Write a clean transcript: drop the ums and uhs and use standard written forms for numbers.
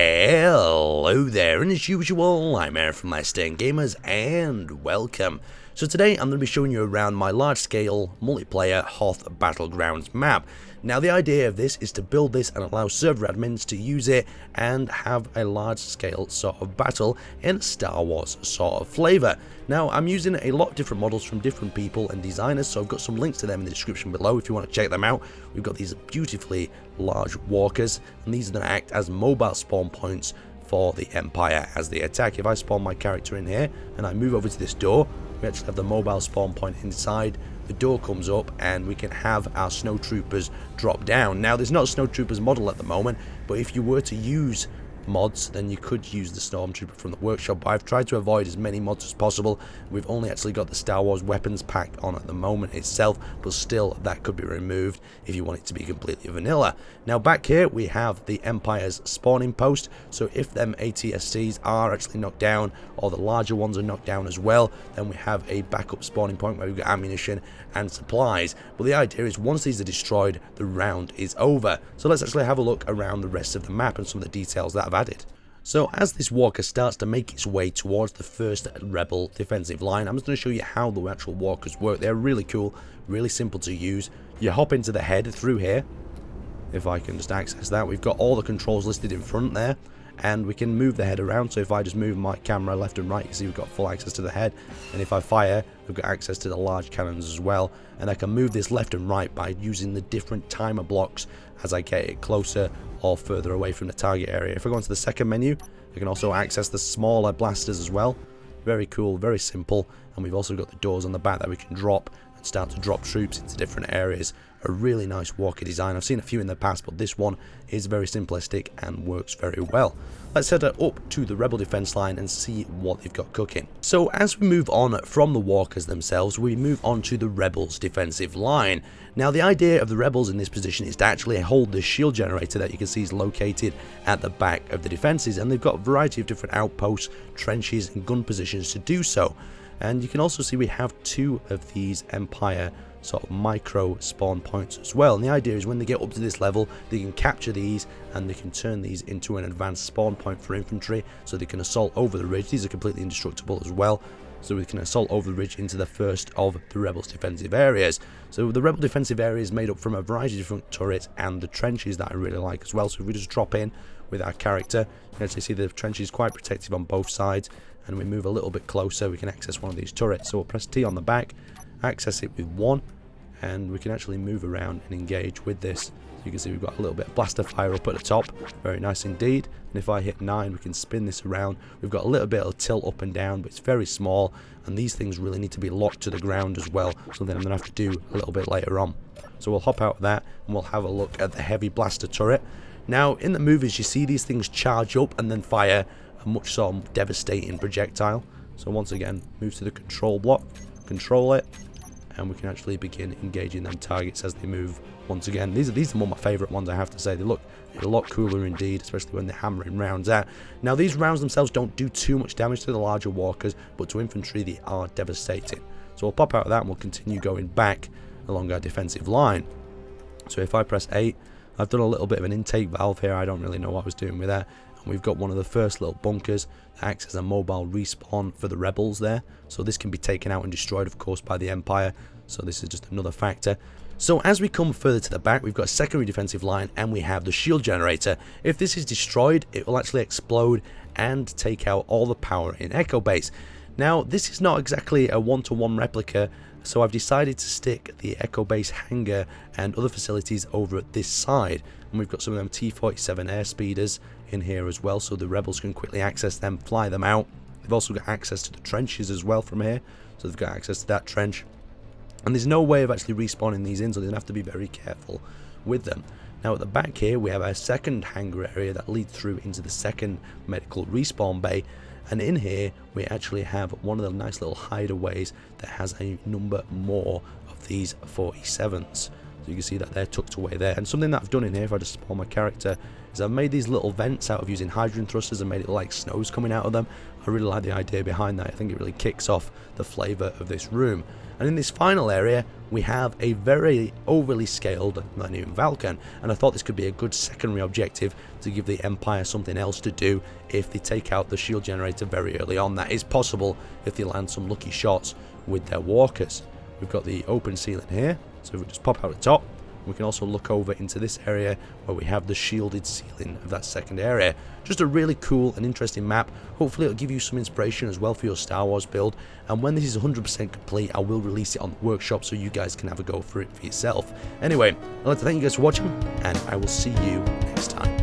Hello there, and as usual, I'm Aaron from Let's Stay Gamers, and welcome. So today I'm going to be showing you around my large-scale multiplayer Hoth Battlegrounds map. Now the idea of this is to build this and allow server admins to use it and have a large-scale sort of battle in a Star Wars sort of flavour. Now I'm using a lot of different models from different people and designers, so I've got some links to them in the description below if you want to check them out. We've got these beautifully large walkers, and these are going to act as mobile spawn points for the Empire as they attack. If I spawn my character in here and I move over to this door, we actually have the mobile spawn point inside. The door comes up and we can have our snowtroopers drop down. Now there's not a snowtroopers model at the moment, but if you were to use mods, then you could use the stormtrooper from the workshop, but I've tried to avoid as many mods as possible. We've only actually got the Star Wars weapons pack on at the moment itself, but still that could be removed if you want it to be completely vanilla. Now back here we have the Empire's spawning post, so if them ATSCs are actually knocked down or the larger ones are knocked down as well, then we have a backup spawning point where we've got ammunition and supplies. But the idea is once these are destroyed, the round is over. So let's actually have a look around the rest of the map and some of the details that I've added. So as this walker starts to make its way towards the first rebel defensive line, I'm just going to show you how the actual walkers work. They're really cool, really simple to use. You hop into the head through here. If I can just access that, we've got all the controls listed in front there, and we can move the head around. So if I just move my camera left and right, you see we've got full access to the head, and if I fire, we've got access to the large cannons as well, and I can move this left and right by using the different timer blocks as I get it closer or further away from the target area. If I go into the second menu, I can also access the smaller blasters as well. Very cool, very simple, and we've also got the doors on the back that we can drop and start to drop troops into different areas. A really nice walker design. I've seen a few in the past, but this one is very simplistic and works very well. Let's head up to the rebel defense line and see what they've got cooking. So as we move on from the walkers themselves, we move on to the rebels defensive line. Now the idea of the rebels in this position is to actually hold the shield generator that you can see is located at the back of the defenses, and they've got a variety of different outposts, trenches and gun positions to do so. And you can also see we have two of these Empire sort of micro spawn points as well, and the idea is when they get up to this level they can capture these and they can turn these into an advanced spawn point for infantry, so they can assault over the ridge. These are completely indestructible as well, so we can assault over the ridge into the first of the rebels defensive areas. So the rebel defensive area is made up from a variety of different turrets and the trenches that I really like as well. So if we just drop in with our character, you can actually see the trench is quite protective on both sides, and we move a little bit closer, we can access one of these turrets. So we'll press T on the back, access it with one, and we can actually move around and engage with this. So you can see we've got a little bit of blaster fire up at the top, very nice indeed. And if I hit 9, we can spin this around. We've got a little bit of tilt up and down, but it's very small, and these things really need to be locked to the ground as well, something I'm going to have to do a little bit later on. So we'll hop out of that and we'll have a look at the heavy blaster turret. Now in the movies you see these things charge up and then fire a much sort of devastating projectile. So once again, move to the control block, control it, and we can actually begin engaging them targets as they move. Once again, these are one of my favourite ones, I have to say. They look a lot cooler indeed, especially when they're hammering rounds out. Now these rounds themselves don't do too much damage to the larger walkers, but to infantry they are devastating. So we'll pop out of that and we'll continue going back along our defensive line. So if I press 8, I've done a little bit of an intake valve here. I don't really know what I was doing with that. And we've got one of the first little bunkers that acts as a mobile respawn for the rebels there. So this can be taken out and destroyed, of course, by the Empire. So this is just another factor. So as we come further to the back, we've got a secondary defensive line and we have the shield generator. If this is destroyed, it will actually explode and take out all the power in Echo Base. Now this is not exactly a one-to-one replica, so I've decided to stick the Echo Base hangar and other facilities over at this side. And we've got some of them T-47 air speeders in here as well, so the rebels can quickly access them, fly them out. They've also got access to the trenches as well from here, so they've got access to that trench. And there's no way of actually respawning these in, so they're going to have to be very careful with them. Now at the back here we have our second hangar area that leads through into the second medical respawn bay, and in here we actually have one of the nice little hideaways that has a number more of these 47s. So So you can see that they're tucked away there. And something that I've done in here, if I just spawn my character, is I've made these little vents out of using hydrogen thrusters and made it like snow's coming out of them. I really like the idea behind that. I think it really kicks off the flavour of this room. And in this final area, we have a very overly scaled Millennium Falcon, and I thought this could be a good secondary objective to give the Empire something else to do if they take out the shield generator very early on. That is possible if they land some lucky shots with their walkers. We've got the open ceiling here, so if we just pop out the top, we can also look over into this area where we have the shielded ceiling of that second area. Just a really cool and interesting map. Hopefully it'll give you some inspiration as well for your Star Wars build. And when this is 100% complete, I will release it on the workshop so you guys can have a go for it for yourself. Anyway, I'd like to thank you guys for watching, and I will see you next time.